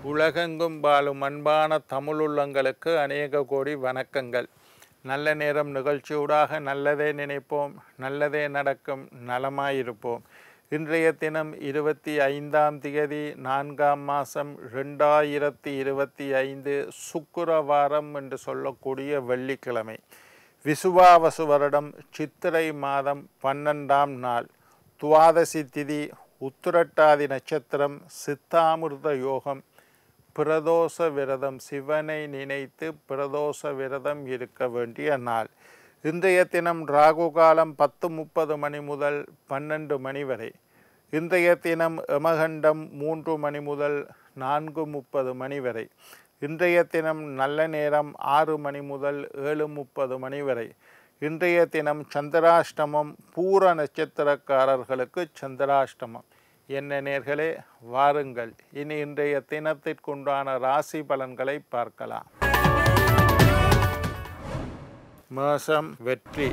உலகெங்கும் வாழும் அன்பான தமிழுள்ளங்களுக்கு அநேக கோடி வணக்கங்கள். நல்ல நேரம் நிகழ்ச்சியூடாக நல்லதே நினைப்போம், நல்லதே நடக்கும், நலமாயிருப்போம். இன்றைய தினம் 25ஆம் தேதி 4ஆம் மாதம் 2025 சுக்கிரவாரம் என்று சொல்லக்கூடிய வெள்ளிக்கிழமை. விசுவாவசு வருடம் சித்திரை மாதம் 12ஆம் நாள், துவாதசி திதி, உத்திரட்டாதி நட்சத்திரம், சித்தாமிர்த யோகம், பிரதோஷ விரதம். சிவனை நினைத்து பிரதோஷ விரதம் இருக்க வேண்டிய நாள். இன்றைய தினம் ராகு காலம் 10:30 மணி முதல் 12 மணி வரை. இன்றைய தினம் யமகண்டம் 3 மணி முதல் 4:30 மணி வரை. இன்றைய தினம் நல்ல நேரம் 6 மணி முதல் 7:30 மணி வரை. இன்றைய தினம் சந்திராஷ்டமம். பூர நட்சத்திரக்காரர்களுக்கு சந்திராஷ்டமம். என்ன நேர்களே, வாருங்கள் இனி இன்றைய தினத்திற்குண்டான ராசி பலன்களை பார்க்கலாம். மேஷம் வெற்றி,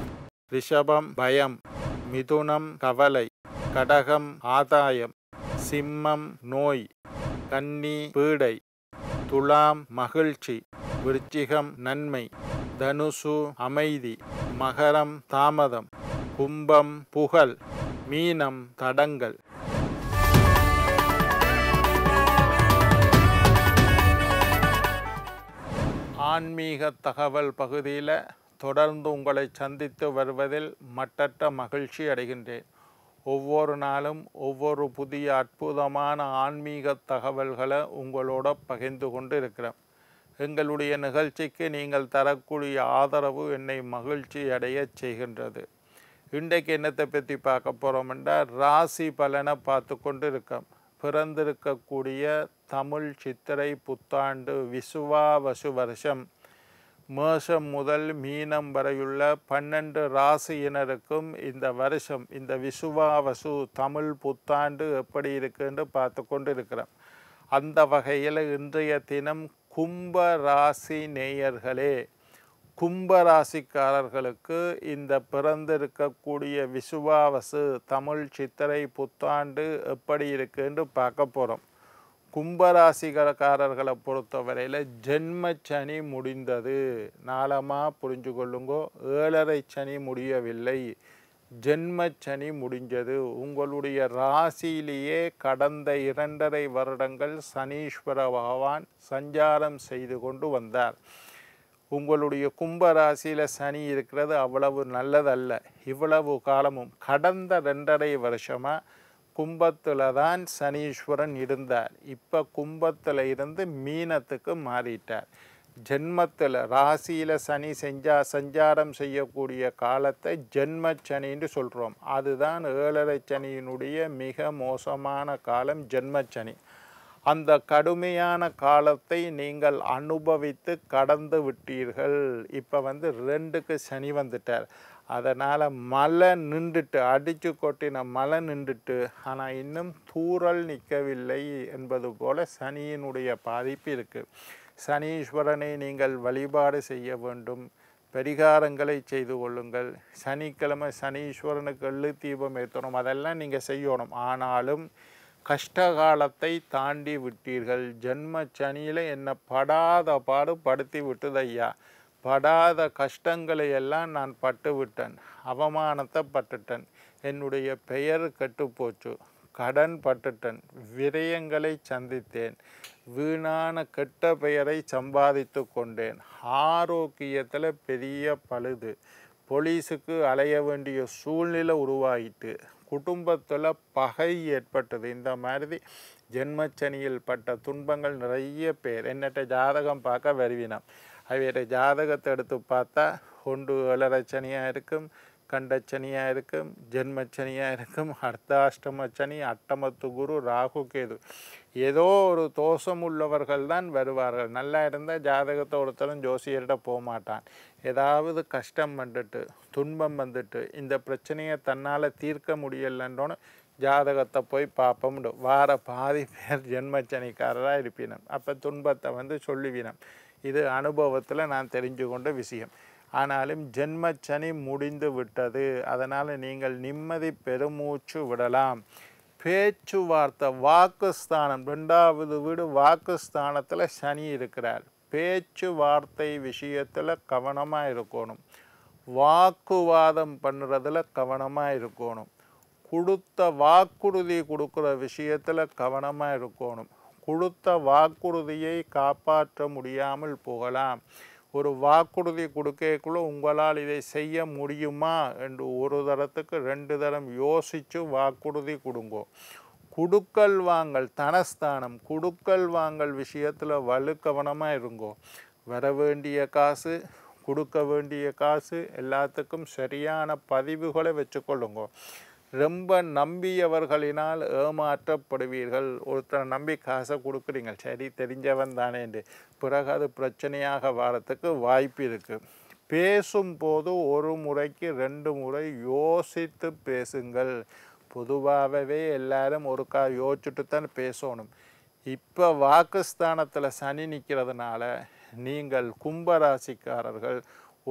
ரிஷபம் பயம், மிதுனம் கவலை, கடகம் ஆதாயம், சிம்மம் நோய், கன்னி பீடை, துலாம் மகிழ்ச்சி, விருச்சிகம் நன்மை, தனுசு அமைதி, மகரம் தாமதம், கும்பம் புகழ், மீனம் தடங்கள். ஆன்மீக தகவல் பகுதியில் தொடர்ந்து உங்களை சந்தித்து வருவதில் மட்டற்ற மகிழ்ச்சி அடைகின்றேன். ஒவ்வொரு நாளும் ஒவ்வொரு புதிய அற்புதமான ஆன்மீக தகவல்களை உங்களோட பகிர்ந்து கொண்டு இருக்கிறேன். எங்களுடைய நிகழ்ச்சிக்கு நீங்கள் தரக்கூடிய ஆதரவு என்னை மகிழ்ச்சி அடைய செய்கின்றது. இன்றைக்கு என்னத்தை பற்றி பார்க்க போகிறோம் என்றால், ராசி பலனை பார்த்து கொண்டு இருக்கோம். பிறந்திருக்கக்கூடிய தமிழ் சித்திரை புத்தாண்டு விசுவாவசு வருஷம் மேஷம் முதல் மீனம் வரையுள்ள 12 ராசியினருக்கும் இந்த வருஷம், இந்த விசுவாவசு தமிழ் புத்தாண்டு எப்படி இருக்குன்னு பார்த்து கொண்டு இருக்கிறோம். அந்த வகையில் இன்றைய தினம் கும்ப ராசி நேயர்களே, கும்பராசிக்காரர்களுக்கு இந்த பிறந்திருக்கக்கூடிய விசுவாவசு தமிழ் சித்திரை புத்தாண்டு எப்படி இருக்குன்னு பார்க்க போகிறோம். கும்பராசிக்காரர்களை பொறுத்தவரையில் ஜென்ம சனி முடிந்தது. நாளமாக புரிஞ்சு கொள்ளுங்கோ, 7.5 சனி முடியவில்லை, ஜென்ம சனி முடிஞ்சது. உங்களுடைய ராசியிலேயே கடந்த 2.5 வருடங்கள் சனீஸ்வர பகவான் சஞ்சாரம் செய்து கொண்டு வந்தார். உங்களுடைய கும்பராசியில் சனி இருக்கிறது அவ்வளவு நல்லதல்ல. இவ்வளவு காலமும் கடந்த 2.5 வருஷமாக கும்பத்தில் தான் சனீஸ்வரன் இருந்தார். இப்போ கும்பத்தில் இருந்து மீனத்துக்கு மாறிட்டார். ஜென்மத்தில் ராசியில் சனி சஞ்சாரம் செய்யக்கூடிய காலத்தை ஜென்ம சனின்னு சொல்கிறோம். அதுதான் 7.5 சனியினுடைய மிக மோசமான காலம் ஜென்ம சனி. அந்த கடுமையான காலத்தை நீங்கள் அனுபவித்து கடந்து விட்டீர்கள். இப்போ 2க்கு சனி வந்துட்டார். அதனால் மழை நின்றுட்டு, அடித்து கொட்டின மழை நின்றுட்டு, ஆனால் இன்னும் தூறல் நிற்கவில்லை என்பது போல் சனியினுடைய பாதிப்பு இருக்குது. சனீஸ்வரனை நீங்கள் வழிபாடு செய்ய வேண்டும், பரிகாரங்களை செய்து கொள்ளுங்கள். சனிக்கிழமை சனீஸ்வரனுக்கு எள்ளு தீபம் ஏற்றணும், அதெல்லாம் நீங்கள் செய்யணும். ஆனாலும் கஷ்டகாலத்தை தாண்டி விட்டீர்கள். ஜென்ம சனியில் என்னை படாத பாடு படுத்தி விட்டது ஐயா. படாத கஷ்டங்களை எல்லாம் நான் பட்டு விட்டேன், அவமானத்தை பட்டுட்டேன், என்னுடைய பெயர் கெட்டுப்போச்சு, கடன் பட்டுட்டேன், விரயங்களை சந்தித்தேன், வீணான கெட்ட பெயரை சம்பாதித்து கொண்டேன், ஆரோக்கியத்தில் பெரிய பழுது, போலீஸுக்கு அலைய வேண்டிய சூழ்நிலை உருவாகிட்டு, குடும்பத்தில் பகை ஏற்பட்டது. இந்த மாதிரி ஜென்மச்சனியில் பட்ட துன்பங்கள் நிறைய பேர் என்னட்ட ஜாதகம் பார்க்க வருவினோம். அவருடைய ஜாதகத்தை எடுத்து பார்த்தா ஒன்று 7.5 சனியாக இருக்கும், கண்டச்சனியாக இருக்கும், ஜென்மச்சனியாக இருக்கும், அர்த்தாஷ்டம சனி, அட்டமத்து குரு, ராகு கேது, ஏதோ ஒரு தோஷம் உள்ளவர்கள் தான் வருவார்கள். நல்லா இருந்தால் ஜாதகத்தை ஒருத்தரும் ஜோசியர்கிட்ட போக மாட்டான். ஏதாவது கஷ்டம் வந்துட்டு, துன்பம் வந்துட்டு, இந்த பிரச்சனையை தன்னால் தீர்க்க முடியலைன்றோன்னு ஜாதகத்தை போய் பார்ப்போம்னு வார பாதி பேர் ஜென்மச்சனிக்காரராக இருப்பினோம். அப்போ துன்பத்தை சொல்லுவினோம். இது அனுபவத்தில் நான் தெரிஞ்சு கொண்ட விஷயம். ஆனாலும் ஜென்மச்சனி முடிந்து விட்டது. அதனால் நீங்கள் நிம்மதி பெருமூச்சு விடலாம். பேச்சுவார்த்தை வாக்குஸ்தானம் 2வது வீடு வாக்குஸ்தானத்தில் சனி இருக்கிறார். பேச்சுவார்த்தை விஷயத்தில் கவனமாக இருக்கணும். வாக்குவாதம் பண்ணுறதுல கவனமாக இருக்கணும். கொடுத்த வாக்குறுதி கொடுக்குற விஷயத்தில் கவனமாக இருக்கணும். கொடுத்த வாக்குறுதியை காப்பாற்ற முடியாமல் போகலாம். ஒரு வாக்குறுதி கொடுக்கக்குள்ள உங்களால் இதை செய்ய முடியுமா என்று ஒரு தரத்துக்கு 2 தரம் யோசித்து வாக்குறுதி கொடுங்கோ. குடுக்கல் வாங்கல் தனஸ்தானம் குடுக்கல் வாங்கல் விஷயத்தில் கவனமாக இருங்கோ. வர வேண்டிய காசு கொடுக்க வேண்டிய காசு எல்லாத்துக்கும் சரியான பதிவுகளை வச்சுக்கொள்ளுங்கோ. ரொம்ப நம்பியவர்களினால் ஏமாற்றப்படுவீர்கள். ஒருத்தரை நம்பி காசை கொடுக்குறீங்க, சரி தெரிஞ்சவன் தானேண்டு, பிறகு அது பிரச்சனையாக வரத்துக்கு வாய்ப்பு இருக்குது. பேசும்போது ஒரு முறைக்கு 2 முறை யோசித்து பேசுங்கள். பொதுவாகவே எல்லாரும் ஒருக்கா யோசிச்சுட்டு தான் பேசணும். இப்போ வாக்குஸ்தானத்தில் சனி நிற்கிறதுனால நீங்கள் கும்பராசிக்காரர்கள்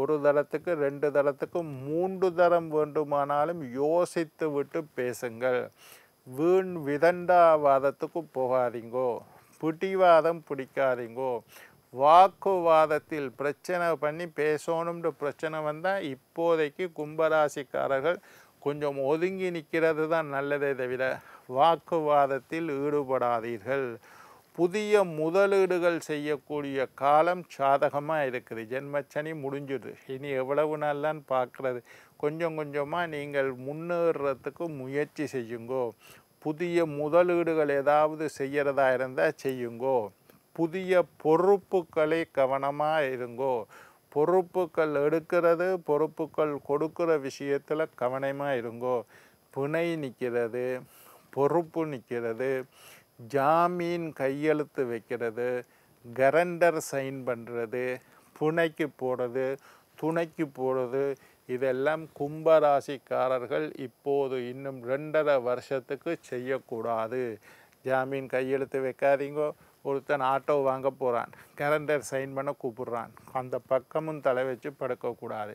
ஒரு தரத்துக்கு 2 தரத்துக்கு 3 தரம் வேண்டுமானாலும் யோசித்து விட்டு பேசுங்கள். வீண் விதண்டாவாதத்துக்கு போகாதீங்கோ. பிடிவாதம் பிடிக்காதீங்கோ. வாக்குவாதத்தில் பிரச்சனை பண்ணி பேசணும்ன்ற பிரச்சனை வந்தால் இப்போதைக்கு கும்பராசிக்காரர்கள் கொஞ்சம் ஒதுங்கி நிற்கிறது தான் நல்லதே தவிர வாக்குவாதத்தில் ஈடுபடாதீர்கள். புதிய முதலீடுகள் செய்யக்கூடிய காலம் சாதகமாக இருக்குது. ஜென்மச்சனி முடிஞ்சுது. இனி எவ்வளவு நாள்லாம் பார்க்குறது. கொஞ்சம் கொஞ்சமாக நீங்கள் முன்னேறத்துக்கு முயற்சி செய்யுங்கோ. புதிய முதலீடுகள் ஏதாவது செய்கிறதா இருந்தால் செய்யுங்கோ. புதிய பொறுப்புகளை கவனமாக இருங்கோ. பொறுப்புகள் எடுக்கிறது பொறுப்புகள் கொடுக்குற விஷயத்தில் கவனமாக இருங்கோ. பிணை நிற்கிறது, பொறுப்பு நிற்கிறது, ஜாமீன் கையெழுத்து வைக்கிறது, கரண்டர் சைன் பண்ணுறது, புனைக்கு போடுறது, துணைக்கு போடுறது, இதெல்லாம் கும்பராசிக்காரர்கள் இப்போது இன்னும் 2.5 வருஷத்துக்கு செய்யக்கூடாது. ஜாமீன் கையெழுத்து வைக்காதீங்கோ. ஒருத்தன் ஆட்டோ வாங்க போகிறான், கரண்டர் சைன் பண்ண கூப்பிட்றான், அந்த பக்கமும் தலை வச்சு படுக்கக்கூடாது.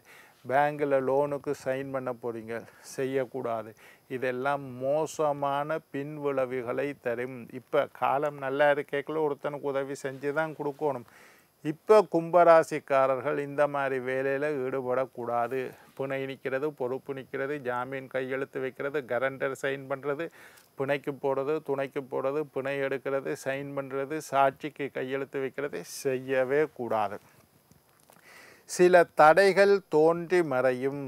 பேங்கில் லோனுக்கு சைன் பண்ண போகிறீங்க, செய்யக்கூடாது. இதெல்லாம் மோசமான பின்விளைவுகளை தரும். இப்போ காலம் நல்லா இருக்கேக்குள்ள ஒருத்தனுக்கு உதவி செஞ்சு தான் கொடுக்கணும். இப்போ கும்பராசிக்காரர்கள் இந்த மாதிரி வேலையில் ஈடுபடக்கூடாது. பிணை நிற்கிறது, பொறுப்பு நிற்கிறது, ஜாமீன் கையெழுத்து வைக்கிறது, கரண்டர் சைன் பண்ணுறது, பிணைக்கு போடுறது, துணைக்கு போடுறது, பிணை எடுக்கிறது, சைன் பண்ணுறது, சாட்சிக்கு கையெழுத்து வைக்கிறது செய்யவே கூடாது. சில தடைகள் தோன்றி மறையும்.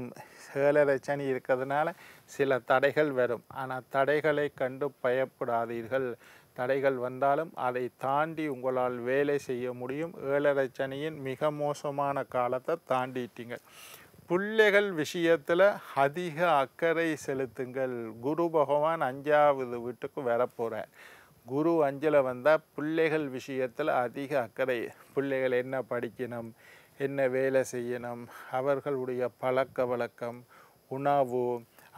ஏழரை இருக்கிறதுனால சில தடைகள் வரும். ஆனால் தடைகளை கண்டு பயப்படாதீர்கள். தடைகள் வந்தாலும் அதை தாண்டி உங்களால் வேலை செய்ய முடியும். ஏழரை சனியின் மிக மோசமான காலத்தை தாண்டிட்டீங்க. பிள்ளைகள் விஷயத்தில் அதிக அக்கறை செலுத்துங்கள். குரு பகவான் 5வது வீட்டுக்கு வரப்போகிறார். குரு 5ல் வந்தால் பிள்ளைகள் விஷயத்தில் அதிக அக்கறை. பிள்ளைகள் என்ன படிக்கணும், என்ன வேலை செய்யணும், அவர்களுடைய பழக்க வழக்கம், உணவு,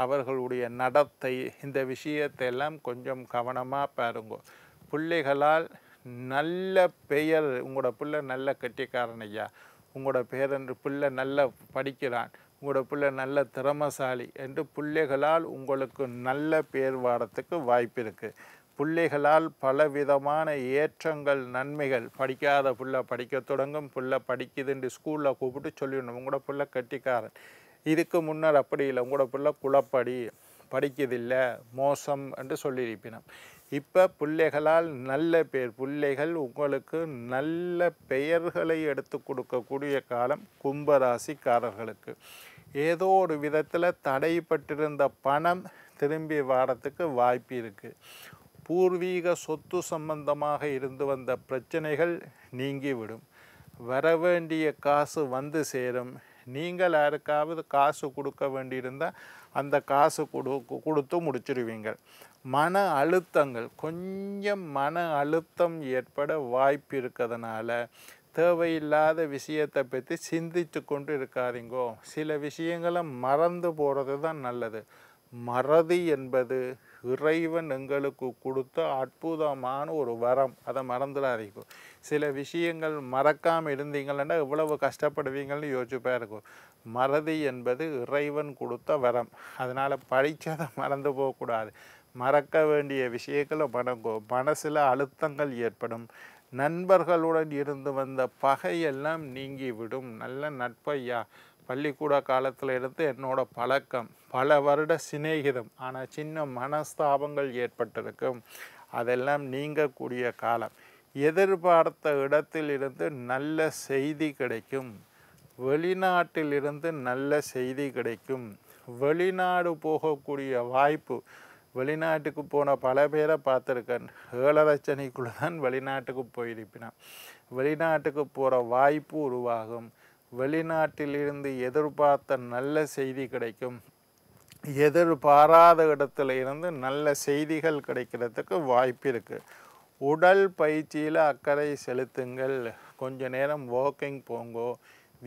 அவர்களுடைய நடத்தை, இந்த விஷயத்தை எல்லாம் கொஞ்சம் கவனமாக பாருங்க. பிள்ளைகளால் நல்ல பெயர், உங்களோட பிள்ளை நல்ல கட்டிக்காரன் ஐயா, உங்களோட பேரன்று பிள்ளை நல்ல படிக்கிறான், உங்களோட பிள்ளை நல்ல திறமசாலி என்று பிள்ளைகளால் உங்களுக்கு நல்ல பேர் வாரத்துக்கு வாய்ப்பு இருக்குது. பிள்ளைகளால் பலவிதமான ஏற்றங்கள், நன்மைகள். படிக்காத பிள்ளை படிக்க தொடங்கும். பிள்ளை படிக்குதுன்னு ஸ்கூலில் கூப்பிட்டு சொல்லிடணும், உங்களோட பிள்ளை கட்டிக்காரன். இதுக்கு முன்னர் அப்படி இல்லை, உங்களோட பிள்ளை குழப்படி, படிக்கிறதில்லை, மோசம் என்று சொல்லியிருப்பினோம். இப்போ பிள்ளைகளால் நல்ல பேர், பிள்ளைகள் உங்களுக்கு நல்ல பெயர்களை எடுத்து கொடுக்கக்கூடிய காலம் கும்பராசிக்காரர்களுக்கு. ஏதோ ஒரு விதத்தில் தடைப்பட்டிருந்த பணம் திரும்பி வாரத்துக்கு வாய்ப்பு இருக்குது. பூர்வீக சொத்து சம்பந்தமாக இருந்து வந்த பிரச்சனைகள் நீங்கிவிடும். வரவேண்டிய காசு வந்து சேரும். நீங்கள் யாருக்காவது காசு கொடுக்க வேண்டியிருந்தால் அந்த காசு கொடுத்து முடிச்சிடுவீங்க. மன அழுத்தங்கள், கொஞ்சம் மன அழுத்தம் ஏற்பட வாய்ப்பு இருக்கிறதுனால தேவையில்லாத விஷயத்தை பற்றி சிந்தித்து கொண்டு இருக்காதீங்கோ. சில விஷயங்களை மறந்து போகிறது தான் நல்லது. மறதி என்பது இறைவன் எங்களுக்கு கொடுத்த அற்புதமான ஒரு வரம், அதை மறந்துடாதீங்க. சில விஷயங்கள் மறக்காமல் இருந்தீங்கன்னா எவ்வளவு கஷ்டப்படுவீங்கள்னு யோசிச்சுப்பா இருக்கும். மறதி என்பது இறைவன் கொடுத்த வரம். அதனால் படித்ததை மறந்து போகக்கூடாது. மறக்க வேண்டிய விஷயங்களை மறக்கும். மனசில் அழுத்தங்கள் ஏற்படும். நண்பர்களுடன் இருந்து வந்த பகையெல்லாம் நீங்கிவிடும். நல்ல நட்பையா, பள்ளிக்கூட காலத்தில் இருந்து என்னோட பழக்கம், பல வருட சிநேகிதம், ஆனால் சின்ன மனஸ்தாபங்கள் ஏற்பட்டிருக்கும். அதெல்லாம் நீங்கக்கூடிய காலம். எதிர்பார்த்த இடத்திலிருந்து நல்ல செய்தி கிடைக்கும். வெளிநாட்டிலிருந்து நல்ல செய்தி கிடைக்கும். வெளிநாடு போகக்கூடிய வாய்ப்பு. வெளிநாட்டுக்கு போன பல பேரை பார்த்துருக்கேன். 7.5 சனிக்குள்ளே தான் வெளிநாட்டுக்கு போயிருப்பினான். வெளிநாட்டுக்கு போகிற வாய்ப்பு உருவாகும். வெளிநாட்டிலிருந்து எதிர்பார்த்த நல்ல செய்தி கிடைக்கும். எதிர்பாராத இடத்துல இருந்து நல்ல செய்திகள் கிடைக்கிறதுக்கு வாய்ப்பு இருக்குது. உடல் பயிற்சியில் அக்கறை செலுத்துங்கள். கொஞ்ச நேரம் வாக்கிங் போங்கோ,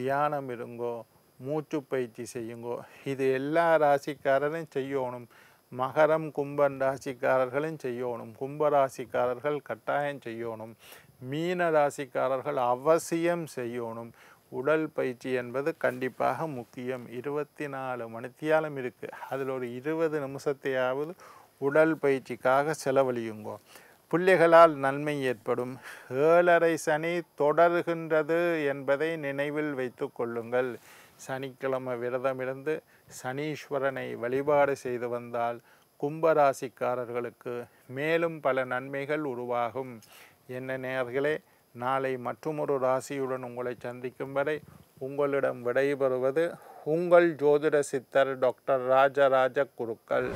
தியானம் இருங்கோ, மூச்சு பயிற்சி செய்யுங்கோ. இது எல்லா ராசிக்காரரும் செய்யணும். மகரம் கும்பன் ராசிக்காரர்களும் செய்யணும். கும்பராசிக்காரர்கள் கட்டாயம் செய்யணும். மீன ராசிக்காரர்கள் அவசியம் செய்யணும். உடல் பயிற்சி என்பது கண்டிப்பாக முக்கியம். 24 மணித்தியாலம் இருக்குது. அதில் ஒரு 20 நிமிஷத்தையாவது உடல் பயிற்சிக்காக செலவழியுங்கோ. பிள்ளைகளால் நன்மை ஏற்படும். 7.5 சனி தொடர்கின்றது என்பதை நினைவில் வைத்து கொள்ளுங்கள். சனிக்கிழமை விரதமிருந்து சனீஸ்வரனை வழிபாடு செய்து வந்தால் கும்பராசிக்காரர்களுக்கு மேலும் பல நன்மைகள் உருவாகும். என்ன நேயர்களே, நாளை மற்றுமொரு ராசியுடன் உங்களை சந்திக்கும் வரை உங்களிடம் விடைபெறுவது உங்கள் ஜோதிட சித்தர் டாக்டர் ராஜராஜ குருக்கள்.